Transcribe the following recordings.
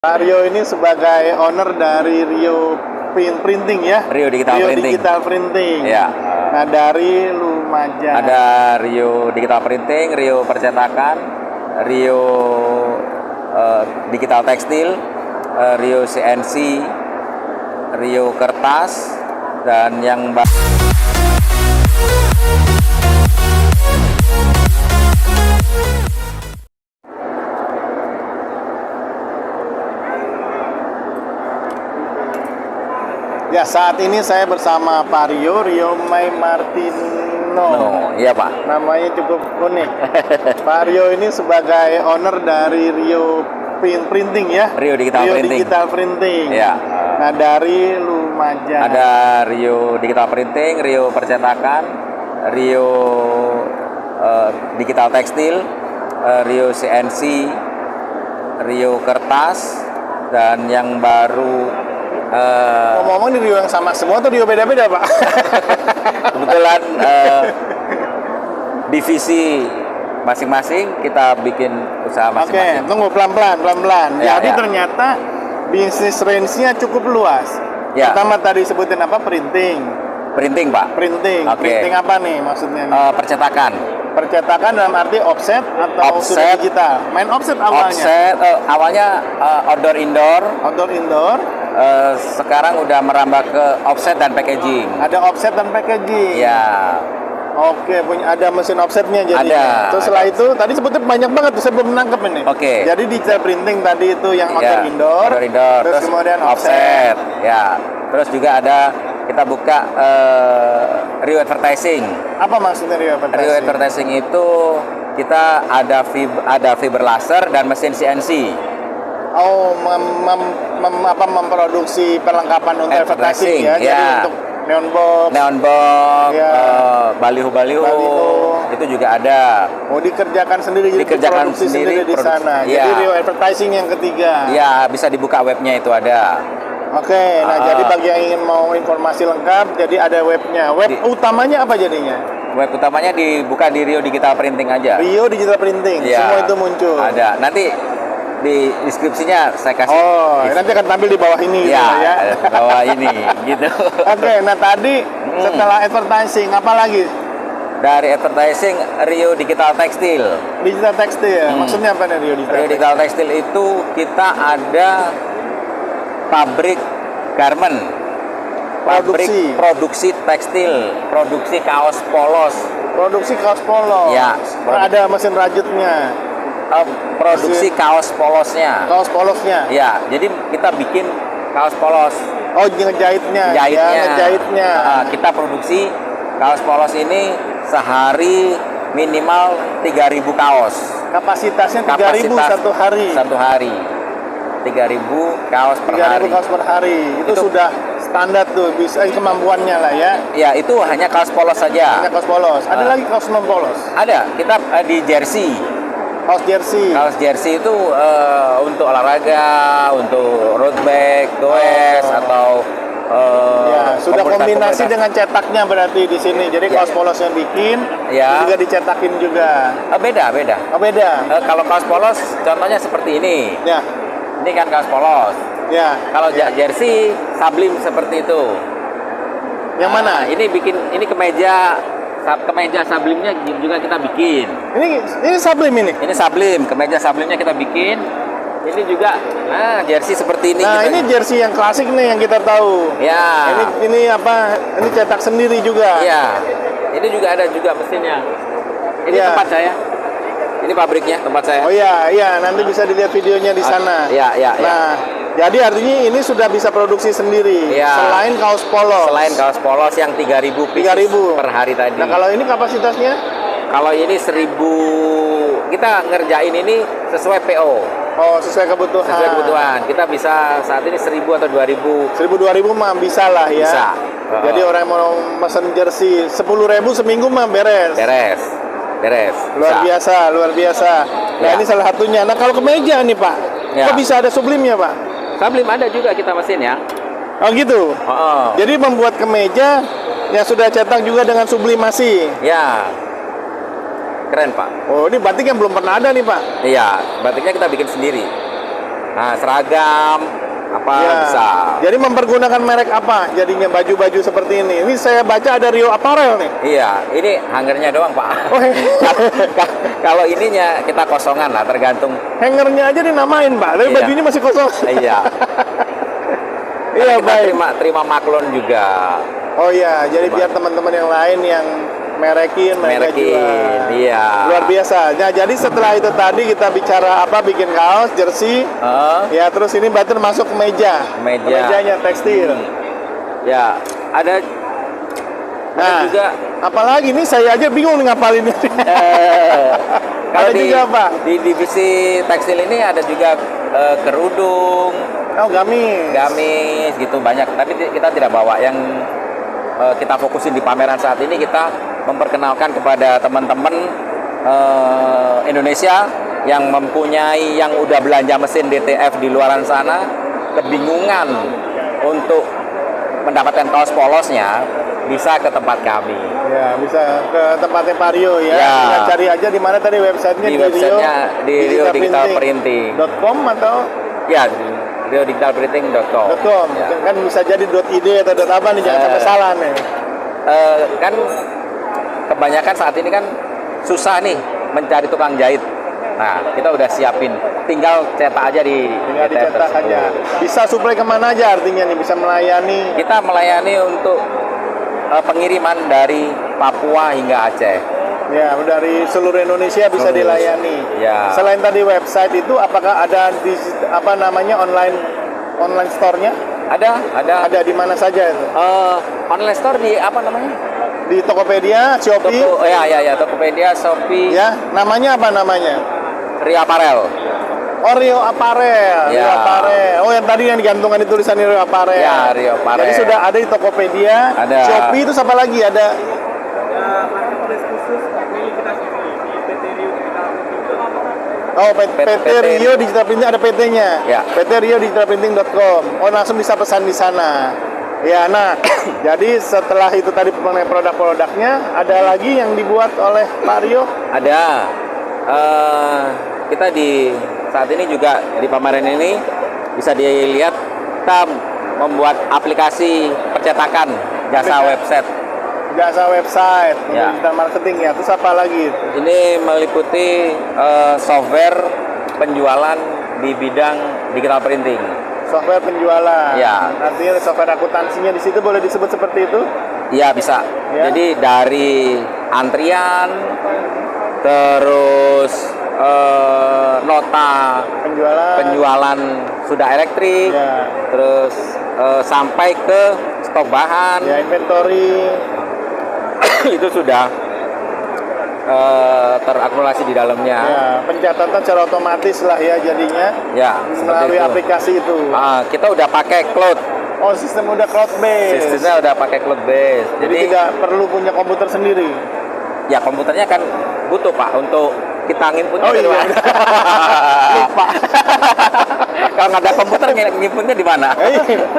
Pak Rio ini sebagai owner dari Rio Printing ya? Rio Digital Printing. Digital Printing. Ya. Nah dari Lumajang. Ada Rio Digital Printing, Rio Percetakan, Rio Digital Tekstil, Rio CNC, Rio Kertas, dan yang Ya, saat ini saya bersama Pak Rio May Martino. Iya Pak. Namanya cukup unik. Pak Rio ini sebagai owner dari Rio Printing ya? Rio Digital Printing. Digital Printing. Ya. Nah dari Lumajang. Ada Rio Digital Printing, Rio Percetakan, Rio Digital Tekstil, Rio CNC, Rio Kertas, dan yang baru ngomong-ngomong di Rio yang sama semua atau Rio beda-beda Pak? kebetulan divisi masing-masing kita bikin usaha masing-masing. Oke, tunggu pelan-pelan. Ya, Jadi ya. ternyata bisnis range-nya cukup luas. Ya. Pertama tadi sebutin apa? Printing. Printing Pak. Printing. Oke. Printing apa nih maksudnya? Percetakan. Percetakan dalam arti offset atau Offset. sudah digital? Main offset awalnya? Offset awalnya outdoor indoor. Outdoor indoor. Sekarang udah merambah ke offset dan packaging. Ada offset dan packaging. Ya. Oke, ada mesin offsetnya jadi. Ada. Terus setelah itu tadi sebutnya banyak banget tuh saya belum menangkap ini. Oke. Jadi digital printing tadi itu yang outdoor Ya, indoor. outdoor indoor. Terus kemudian offset. Ya. Terus juga ada kita buka Rio Advertising. Apa maksudnya Rio Advertising? Rio Advertising itu kita ada fiber laser dan mesin CNC. Oh, memproduksi perlengkapan untuk advertising ya. Ya. Jadi untuk neon box. Neon box, Ya. baliho-baliho, Baliho. itu juga ada. Oh, dikerjakan sendiri, jadi Dikerjakan produksi sendiri, di sana. ya. Jadi Rio Advertising yang ketiga. Ya, bisa dibuka webnya itu ada. Oke, nah jadi bagi yang ingin mau informasi lengkap, jadi ada webnya. Web utamanya apa jadinya? Web utamanya dibuka di Rio Digital Printing aja. Rio Digital Printing, Ya. semua itu muncul. Ada. Nanti di deskripsinya saya kasih. Oh, nanti akan tampil di bawah ini Ya, gitu ya. bawah ini gitu. Oke, nah tadi setelah advertising apa lagi? Dari advertising Rio Digital Tekstil. Digital tekstil. Maksudnya apa nih Rio Digital? Rio Digital Tekstil itu kita ada pabrik garment, pabrik produksi tekstil, produksi kaos polos. Produksi kaos polos. Ya, Ada mesin rajutnya. Produksi kaos polosnya. Kaos polosnya. Ya, jadi kita bikin kaos polos. Oh, ngejahitnya. Jahitnya. Ya, ngejahitnya. Kita produksi kaos polos ini sehari minimal 3.000 kaos. Kapasitasnya 3.000 satu hari. Satu hari. 3.000 kaos per 3.000 hari. kaos per hari. Itu sudah standar tuh, bisa kemampuannya lah ya. Ya, itu hanya kaos polos saja. Hanya kaos polos. Ada lagi kaos non polos. Ada, kita di jersey. Kaos jersey. Kaos jersey itu untuk olahraga, untuk road bike, goes atau Ya, sudah kombinasi dengan cetaknya berarti di sini. Jadi Ya. kaos polosnya bikin, Ya. juga dicetakin juga. beda. Oh, beda. Kalau kaos polos contohnya seperti ini. Ya. Ini kan kaos polos. Ya. Kalau jersey sablim seperti itu. Yang mana? Ini kemeja sablimnya juga kita bikin. Ini sablim ini. Ini sablim, kemeja sablimnya kita bikin. Ini juga jersey seperti ini. Nah, kita- ini jersey yang klasik nih yang kita tahu. Ya. Ini apa? Ini cetak sendiri juga. Iya. Ini juga ada juga mesinnya. Ini Iya. tempat saya. Ini pabriknya, tempat saya. Oh iya, nanti bisa dilihat videonya di sana. Iya. Nah, jadi artinya ini sudah bisa produksi sendiri. Iya. Selain kaos polos. Selain kaos polos yang 3.000 pieces 3.000 per hari tadi. Nah, kalau ini kapasitasnya? Kalau ini 1.000, kita ngerjain ini sesuai PO. Oh, sesuai kebutuhan. Sesuai kebutuhan. Kita bisa saat ini 1.000 atau 2.000. 1.000-2.000 mah bisa lah ya. Bisa. Jadi orang yang mau pesen jersey 10.000 seminggu mah beres. Beres. Luar biasa. Nah, Ya. ini salah satunya. Nah, kalau kemeja nih, Pak. Ya. Kok bisa ada sublimnya, Pak? Sablim ada juga kita mesin ya. Oh, gitu. Oh. Jadi membuat kemeja yang sudah cetak juga dengan sublimasi. Ya. Keren Pak. Oh, ini batik yang belum pernah ada nih Pak. Iya, batiknya kita bikin sendiri. Nah, seragam apa Ya. bisa. Jadi mempergunakan merek apa jadinya baju-baju seperti ini? Ini saya baca ada Rio Apparel nih. Iya, ini hangernya doang, Pak. Oh, Kalau ininya kita kosongan lah, tergantung. hangernya aja dinamain, Pak. Tapi Iya. bajunya masih kosong. Iya. Iya, Kita baik. terima maklon juga. Oh iya, jadi biar teman-teman yang lain yang merekin mereka Merekin, jual. iya. Luar biasa. Nah, jadi setelah itu tadi kita bicara apa, bikin kaos, jersey, ya terus ini berarti masuk ke meja. Meja. Mejanya tekstil. Ya, ada Nah, juga apalagi nih saya aja bingung nih ngapalin ini. kalau Ada juga apa? di divisi tekstil ini ada juga kerudung, Oh, gamis. gitu banyak. Tapi kita tidak bawa. Yang kita fokusin di pameran saat ini, kita memperkenalkan kepada teman-teman Indonesia yang mempunyai, yang udah belanja mesin DTF di luaran sana, kebingungan untuk mendapatkan kaos polosnya, bisa ke tempat kami. Ya, bisa ke tempatnya Vario ya. Ya. Tinggal cari aja di mana tadi websitenya, Di websitenya di Rio Digital Printing. .com atau Ya, riodigitalprinting.com. .com. Ya. Kan bisa jadi .id atau .apa nih, jangan sampai salah nih. Kan kebanyakan saat ini kan susah nih mencari tukang jahit. Nah, kita udah siapin, tinggal cetak aja di Tinggal DTF dicetak tersebut. aja. Bisa supply kemana aja artinya nih, bisa melayani. Kita melayani untuk pengiriman dari Papua hingga Aceh. Ya, dari seluruh Indonesia bisa Seluruh. dilayani. Ya. Selain tadi website itu, apakah ada di apa namanya online store-nya? Ada Ada di mana saja itu? online store di apa namanya? Di Tokopedia, Shopee. Ya, Tokopedia, Shopee, Ya, namanya apa namanya? Rio Apparel. Oh, Rio Apparel. Rio Ya. Apparel. Oh, yang tadi yang digantungan itu tulisannya Rio Apparel. Ya, Rio Apparel. Jadi sudah ada di Tokopedia, Ada. Shopee itu siapa lagi? Ada Marketplace khusus milik kita sendiri di PT Rio Digital Printing. Oh, PT Rio Digital Printing, ada PT-nya. Ya. PT Rio Digital Printing.com. Oh, langsung bisa pesan di sana. Ya, nah, jadi setelah itu tadi mengenai produk-produknya, ada lagi yang dibuat oleh Pak Rio. Ada. Kita di saat ini juga di pameran ini bisa dilihat kita membuat aplikasi percetakan jasa website. Jasa website, Ya. digital marketing ya. Terus apa lagi? Ini meliputi software penjualan di bidang digital printing. Software penjualan. Ya. Artinya software akuntansinya di situ boleh disebut seperti itu? Iya bisa. Ya. Jadi dari antrian, terus nota penjualan sudah elektrik, Ya. terus sampai ke stok bahan, Ya, inventory. itu sudah terakumulasi di dalamnya. Ya, pencatatan secara otomatis lah ya jadinya Ya, seperti melalui itu. aplikasi itu. Kita udah pakai cloud, Oh, sistem udah cloud based. sistemnya udah pakai cloud base. Jadi tidak perlu punya komputer sendiri. Ya komputernya kan butuh Pak untuk kita nginputnya Oh, dari iya. mana? Lupa. Kalau nggak ada komputer nginputnya di mana?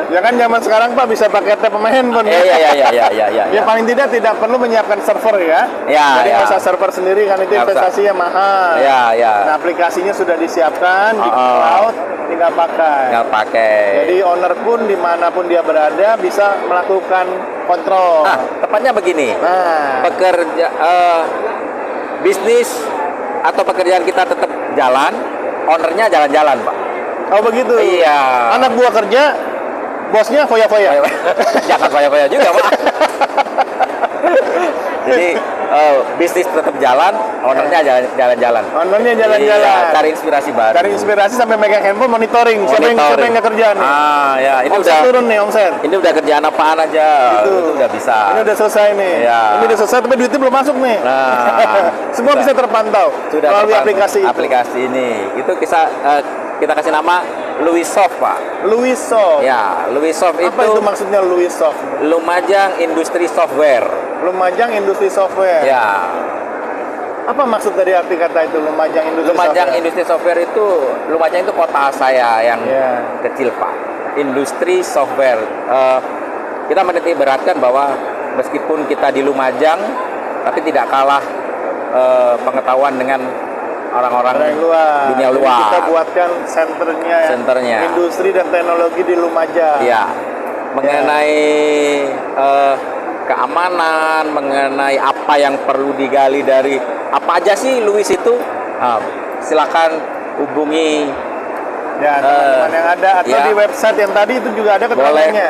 Ya kan zaman sekarang Pak bisa pakai tab sama handphone. Iya. Ya paling tidak perlu menyiapkan server ya. Ya, Jadi ya. nggak usah server sendiri kan itu Nggak usah. investasinya mahal. Ya. Nah, aplikasinya sudah disiapkan di cloud, tinggal pakai. Nggak pakai. Jadi owner pun dimanapun dia berada bisa melakukan kontrol. Nah, tepatnya begini. Nah, Bisnis atau pekerjaan kita tetap jalan, ownernya jalan-jalan, Pak. oh begitu. Iya. Anak buah kerja, bosnya foya-foya. Jangan foya-foya juga, Pak. Jadi bisnis tetap jalan, ownernya jalan-jalan. Ownernya jalan-jalan. Iya, cari inspirasi baru. Cari inspirasi sampai megang handphone monitoring. Siapa yang nggak kerjaan nih? Ya, ini Omset udah turun nih omset. ini udah kerjaan apaan aja. Gitu. Itu udah bisa. Ini udah selesai nih. Iya. Ini udah selesai tapi duitnya belum masuk nih. Nah, Semua sudah. bisa terpantau Sudah melalui tepat. aplikasi itu. Aplikasi ini. Itu kita kasih nama Luisoft, Pak. Luisoft. Ya, Luisoft Apa itu maksudnya Luisoft? Lumajang Industri Software. Lumajang Industri Software. Ya, Apa maksud dari arti kata itu Lumajang Industri Lumajang Software? Industri Software itu Lumajang itu kota saya yang Ya. kecil, Pak. Industri Software. Kita menitik beratkan bahwa meskipun kita di Lumajang, tapi tidak kalah pengetahuan dengan orang-orang Orang luar. dunia Jadi luar. kita buatkan senternya, Senternya. industri dan teknologi di Lumajang. Ya, mengenai keamanan, mengenai apa yang perlu digali dari apa aja sih Luis itu, silakan hubungi. Ya, teman-teman yang ada atau ya. di website yang tadi itu juga ada keterangannya.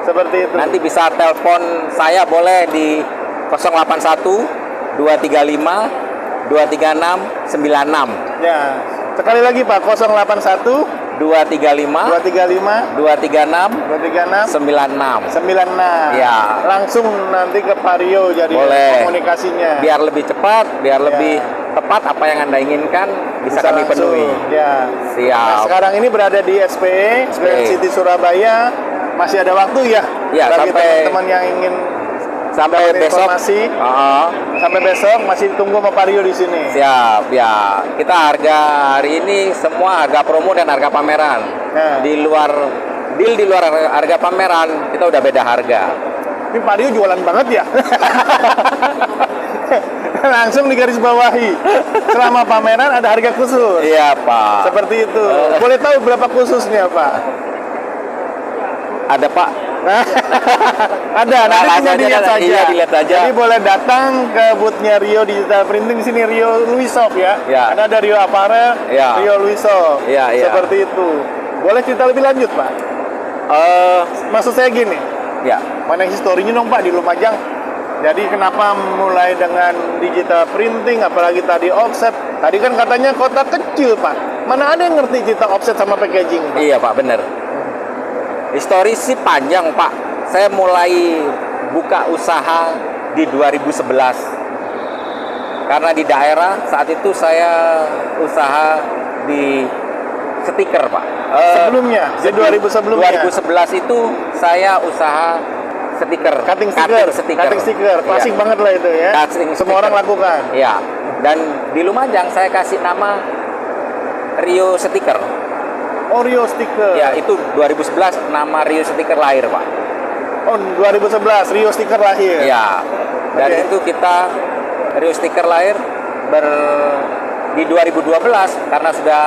Seperti itu. Nanti bisa telepon saya boleh di 081 235 236 96 Ya. Sekali lagi Pak, 081 235 235 236 236 96. 96. Ya. Langsung nanti ke Pak Rio jadi Boleh. komunikasinya. Biar lebih cepat, biar Ya. lebih tepat apa yang Anda inginkan bisa kami langsung. penuhi. Ya. Nah, Siap. sekarang ini berada di SPE, Grand City Surabaya. Masih ada waktu ya? Ya, bagi sampai- teman-teman yang ingin Sampai dapat besok. informasi. Sampai besok masih tunggu sama Pak Rio di sini. Siap, ya. Kita harga hari ini semua harga promo dan harga pameran. Nah. Di luar harga pameran kita udah beda harga. Ini Pak Rio jualan banget ya? Langsung digaris bawahi. Selama pameran ada harga khusus. Iya, Pak. Seperti itu. Boleh tahu berapa khususnya, Pak? Ada, Pak. Ada, nanti tinggal Rasanya dilihat ada, saja. iya, dilihat aja. Jadi boleh datang ke booth-nya Rio Digital Printing di sini, Rio Louis Shop ya. Ya. Karena ada Rio Apparel, Ya. Rio Louis Shop. Ya, ya. Seperti itu. Boleh cerita lebih lanjut, Pak? Maksud saya gini, Ya. mana historinya dong Pak di Lumajang? Jadi kenapa mulai dengan digital printing, apalagi tadi offset? Tadi kan katanya kota kecil Pak. Mana ada yang ngerti kita offset sama packaging Pak? Iya, Pak, bener. Historis sih panjang, Pak. Saya mulai buka usaha di 2011. Karena di daerah saat itu saya usaha di stiker, Pak. Sebelumnya, di 2000 sebelumnya. 2011 itu saya usaha stiker. Cutting stiker, klasik Iya. banget lah itu ya. Cutting Semua stiker. orang lakukan. Iya. Dan di Lumajang saya kasih nama Rio Stiker. Oreo stiker. Ya, itu 2011 nama Rio Stiker lahir, Pak. Oh, 2011 Rio stiker lahir. Ya. Dari Oke. itu kita Rio Stiker lahir di 2012 karena sudah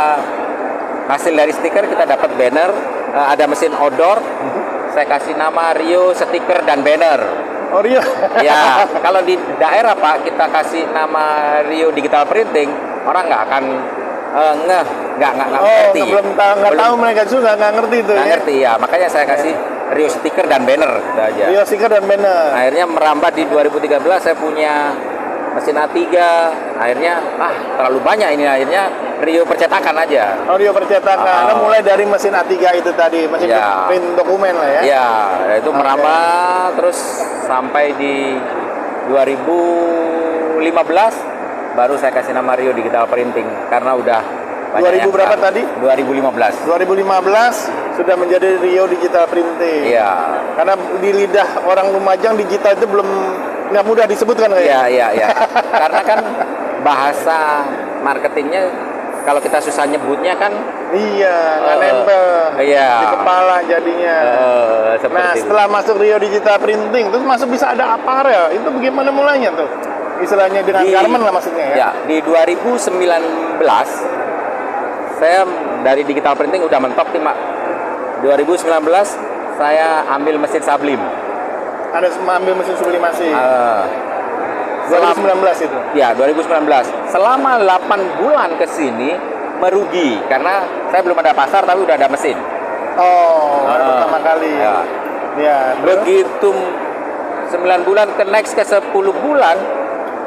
hasil dari stiker kita dapat banner, ada mesin odor. Saya kasih nama Rio Stiker dan banner. Oreo. Ya, kalau di daerah Pak kita kasih nama Rio Digital Printing, orang nggak akan nggak Oh, ngerti. nggak tahu mereka juga nggak ngerti itu Nggak ya. ngerti ya, makanya saya kasih Rio Stiker dan banner gitu aja. Rio stiker dan banner. Akhirnya merambat di 2013 saya punya mesin A3. Akhirnya terlalu banyak ini, akhirnya Rio percetakan aja. Oreo percetakan. Nah, mulai dari mesin A3 itu tadi, mesin Ya. print dokumen lah ya. Ya, itu Oke. merambat terus sampai di 2015 baru saya kasih nama Rio Digital Printing karena udah banyak 2000 yang berapa tahu. tadi? 2015. 2015 sudah menjadi Rio Digital Printing. Iya. Karena di lidah orang Lumajang digital itu belum nggak mudah disebutkan Iya, kayaknya. iya. Karena kan bahasa marketingnya kalau kita susah nyebutnya kan Iya, nggak nempel iya. di kepala jadinya. seperti Nah, itu. setelah masuk Rio Digital Printing, terus masuk bisa ada apparel. Itu bagaimana mulainya tuh? Istilahnya dengan garment lah maksudnya ya. Ya, di 2019 saya dari digital printing udah mentok nih, Mak. 2019 saya ambil mesin Sublim. Ada ambil mesin sublimasi. 2019 2019 itu. Ya, 2019. Selama 8 bulan ke sini merugi karena saya belum ada pasar tapi udah ada mesin. Oh, baru pertama kali. Ya. Ya, terus? Begitu 9 bulan ke next ke 10 bulan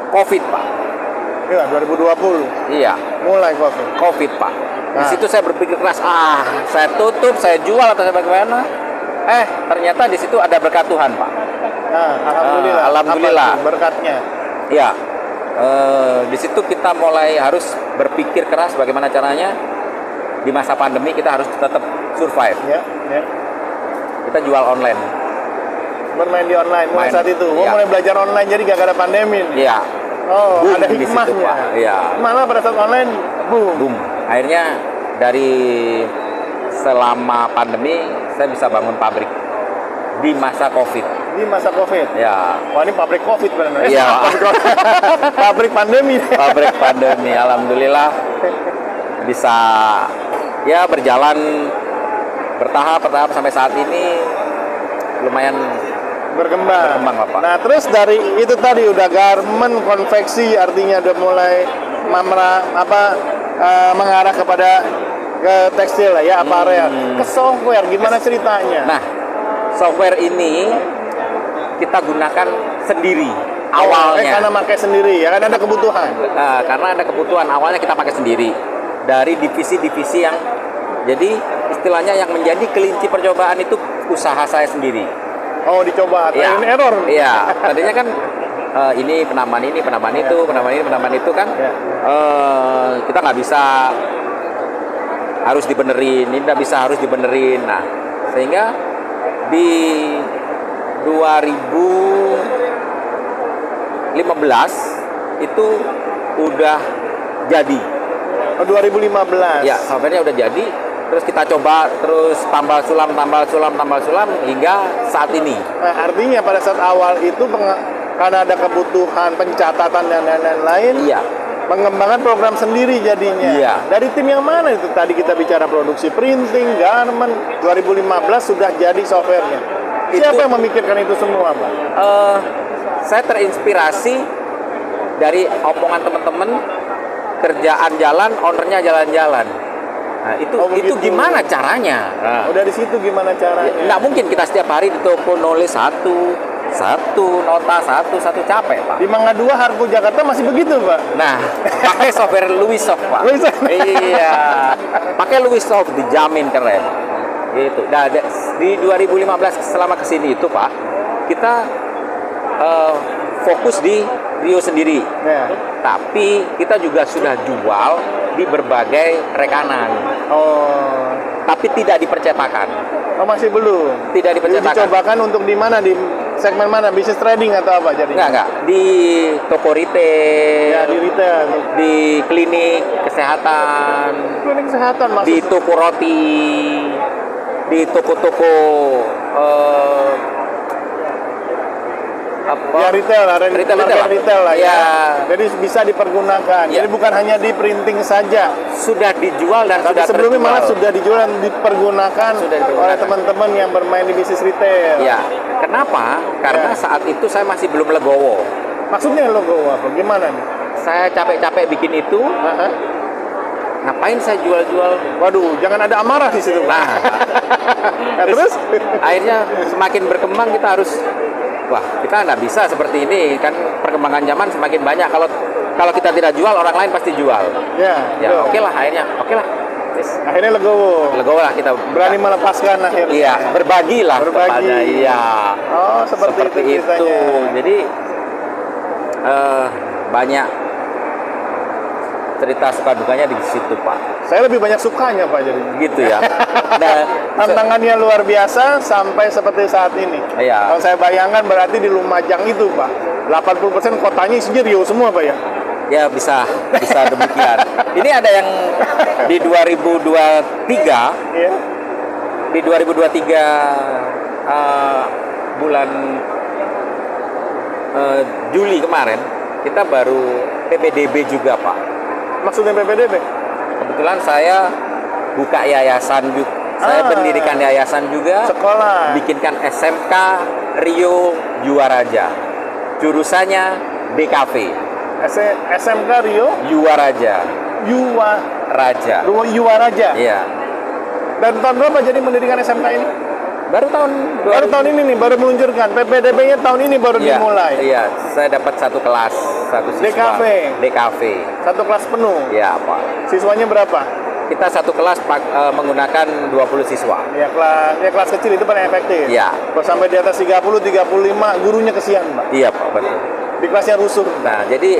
Covid, Pak. Ya, 2020 Iya, mulai Covid. Covid, Pak. Di Nah. situ saya berpikir keras, saya tutup, saya jual atau saya bagaimana? Ternyata di situ ada berkat Tuhan, Pak. Nah, alhamdulillah. Alhamdulillah. Apa tuh berkatnya. Ya, di situ kita mulai harus berpikir keras bagaimana caranya di masa pandemi kita harus tetap survive. Ya, ya. Kita jual online. Bermain di online mulai Main. saat itu. Oh, Iya. mulai belajar online jadi gak ada pandemi. nih. Iya, Oh, Boom ada di situ, hikmahnya. Pak. Iya. Malah pada saat online, boom. boom. Akhirnya dari selama pandemi saya bisa bangun pabrik di masa Covid. Di masa COVID. Ya, Wah, ini pabrik COVID benar. Iya. Pabrik pandemi. pabrik pandemi. Alhamdulillah bisa ya berjalan bertahap sampai saat ini lumayan Berkembang. Bapak. Nah, terus dari itu tadi udah garment, konveksi, artinya udah mulai mengarah kepada ke tekstil lah ya, aparel. Ke software gimana ceritanya? Nah, software ini kita gunakan sendiri awalnya. Karena pakai sendiri ya, kan ada kebutuhan. Karena ada kebutuhan, awalnya kita pakai sendiri dari divisi-divisi yang jadi istilahnya yang menjadi kelinci percobaan itu usaha saya sendiri. Oh, dicoba, Iya. trial and error. Iya, tadinya kan ini penambahan ini, penambahan itu, penambahan itu kan Iya. kita nggak bisa harus dibenerin, ini nggak bisa harus dibenerin. Nah, sehingga di 2015 itu udah jadi. Oh, 2015. Ya, softwarenya udah jadi. Terus kita coba terus tambal sulam hingga saat ini. Nah, artinya pada saat awal itu karena ada kebutuhan pencatatan dan lain-lain, Iya. mengembangkan program sendiri jadinya. Iya. Dari tim yang mana itu? Tadi kita bicara produksi printing, garment, 2015 sudah jadi softwarenya. Siapa Itu- yang memikirkan itu semua, Pak? Saya terinspirasi dari omongan teman-teman, kerjaan jalan, ownernya jalan-jalan. Nah, itu Oh, begitu. gimana caranya? Nah, Oh, dari situ gimana caranya? nggak mungkin kita setiap hari di toko nulis satu nota satu capek, Pak. Di Mangga 2 Harpo Jakarta masih begitu, Pak? Nah, pakai software Luisoft, Pak. Luisoft. Iya, pakai Luisoft dijamin keren. Gitu. Nah, di 2015 selama kesini itu, Pak, kita fokus di Rio sendiri. Ya. Tapi kita juga sudah jual di berbagai rekanan, Oh. tapi tidak dipercetakan. Oh, masih belum. Tidak dipercetakan. Dicobakan untuk di mana? Di segmen mana? Bisnis trading atau apa jadi? Enggak. Di toko retail, Ya, di retail. di klinik kesehatan, Klinik kesehatan di maksudnya. toko roti, di toko-toko apa? Ya, retail lah, Retail retail lah ya. Ya. Jadi bisa dipergunakan. Ya. Jadi bukan hanya di printing saja. Sudah dijual dan Tapi sudah sebelumnya terjual. malah sudah dijual dan dipergunakan, Sudah dipergunakan. oleh teman-teman yang bermain di bisnis retail. Ya, kenapa? Karena Ya. saat itu saya masih belum legowo. Maksudnya logo apa? Gimana nih? Saya capek-capek bikin itu, Hah? ngapain saya jual-jual? Waduh, jangan ada amarah di situ. Nah, Nah, terus? akhirnya semakin berkembang kita harus, wah, kita nggak bisa seperti ini kan, perkembangan zaman semakin banyak. Kalau kita tidak jual, orang lain pasti jual. Ya, Ya, betul. oke lah, akhirnya, oke lah. Yes. Akhirnya legowo. Legowo lah kita Berani melepaskan akhirnya. Iya, berbagi lah Berbagi. kepada, iya. Oh, seperti itu ceritanya. Jadi banyak cerita suka dukanya di situ, Pak. Saya lebih banyak sukanya, Pak, jadi. Gitu ya. Nah, Tantangannya luar biasa sampai seperti saat ini. Iya. Kalau saya bayangkan berarti di Lumajang itu, Pak, 80% kotanya isinya Rio semua, Pak ya. ya bisa demikian. Ini ada yang di 2023, Iya. di 2023 bulan Juli kemarin kita baru PPDB juga, Pak. Maksudnya PPDB? Kebetulan saya buka yayasan juga. Saya mendirikan yayasan juga. Sekolah. Bikinkan SMK Rio Yuwaraja. Jurusannya DKV. SMK Rio Yuwaraja. Raja. Yuwaraja. Iya. Dan tahun berapa jadi mendirikan SMK ini? Baru tahun Baru tahun ini nih, baru meluncurkan. PPDB-nya tahun ini baru Iya, dimulai. Iya, saya dapat satu kelas, satu siswa. DKV. DKV. Satu kelas penuh. Ya, Pak. Siswanya berapa? Kita satu kelas menggunakan 20 siswa. Ya kelas kecil itu paling efektif. Iya. Kalau sampai di atas 30, 35, gurunya kesian, Pak. Iya, Pak, betul. Di kelasnya rusuh. Nah, jadi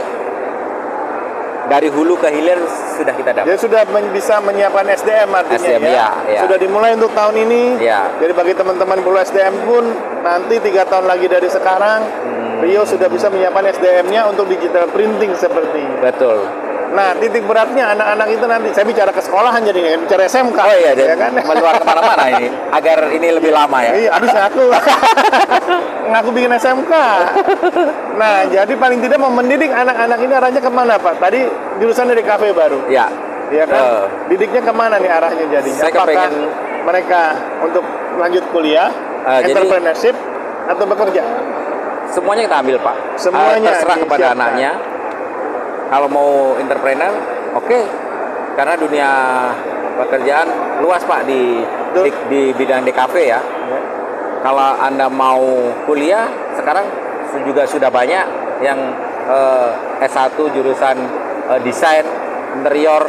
dari hulu ke hilir sudah kita dapat. Jadi sudah bisa menyiapkan SDM artinya SDM, ya. ya. Sudah dimulai untuk tahun ini. Ya. Jadi bagi teman-teman perlu SDM pun nanti 3 tahun lagi dari sekarang Rio sudah bisa menyiapkan SDM-nya untuk digital printing seperti ini. Betul. Nah, titik beratnya anak-anak itu nanti, saya bicara ke sekolahan jadinya, bicara SMK. Oh iya, ya jadi kan? meluar kemana-mana ini, agar ini lebih lama ya. Iya, aduh ngaku. Ngaku bikin SMK. Nah, jadi paling tidak mau mendidik anak-anak ini arahnya kemana, Pak? Tadi jurusan dari kafe baru. Ya, Ya kan? Didiknya kemana nih arahnya jadinya? Saya Apakah kepengen- mereka untuk lanjut kuliah, Jadi- entrepreneurship, atau bekerja? semuanya kita ambil Pak. Semuanya Terserah kepada disiapkan. anaknya. Kalau mau entrepreneur, oke. Karena dunia pekerjaan luas Pak di bidang DKV ya. Ya. Kalau Anda mau kuliah, sekarang juga sudah banyak yang S1 jurusan desain interior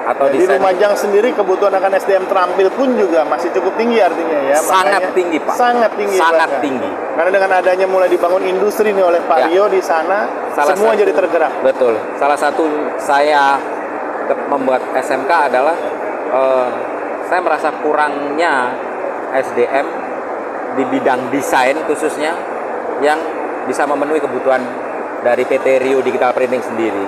atau Di desain. Lumajang sendiri kebutuhan akan SDM terampil pun juga masih cukup tinggi artinya ya. Sangat Makanya- tinggi, Pak. Sangat tinggi. Sangat bahkan. tinggi. Karena dengan adanya mulai dibangun industri nih oleh Pak Ya. Rio di sana, Salah semua satu- jadi tergerak. Betul. Salah satu saya membuat SMK adalah saya merasa kurangnya SDM di bidang desain khususnya yang bisa memenuhi kebutuhan dari PT Rio Digital Printing sendiri.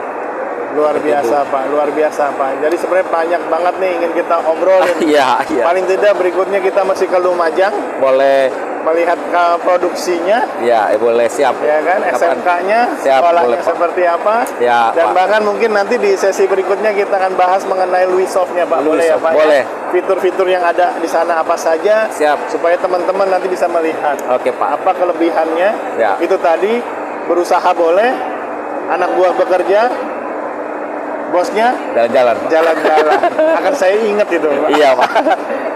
Luar Betul, biasa Pak, luar biasa Pak. Jadi sebenarnya banyak banget nih ingin kita obrolin. Iya, iya. Paling tidak berikutnya kita masih ke Lumajang Boleh, melihat ke produksinya, ya, boleh siap. ya kan, Kapan? SMK-nya, Siap, sekolahnya boleh, Pak. seperti apa, Ya, dan Pak. bahkan mungkin nanti di sesi berikutnya kita akan bahas mengenai Luisoft-nya Pak, boleh ya Luisoft, Pak? boleh. Ya? Fitur-fitur yang ada di sana apa saja, Siap. supaya teman-teman nanti bisa melihat Oke Pak. apa kelebihannya. Ya. Itu tadi berusaha boleh, anak buah bekerja, bosnya Jalan-jalan Pak. jalan-jalan. Akan saya ingat itu Pak. Iya Pak.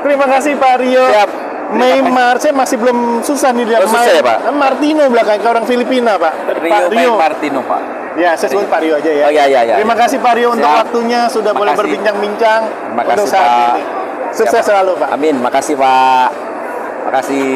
Terima kasih Pak Rio. Siap. Neymar, saya masih belum susah nih lihat. Oh, susah ya, Pak? Martino belakang, ke orang Filipina Pak. Pak Rio Martino Pak. Ya, saya sebut Pak Rio aja ya. Oh, iya, iya, iya. Terima kasih Pak Rio untuk Siap. waktunya, sudah boleh Makasih. berbincang-bincang Terima untuk kasih saat Pak. ini. Sukses Siap, Pak. selalu Pak. Amin. Makasih Pak. Makasih.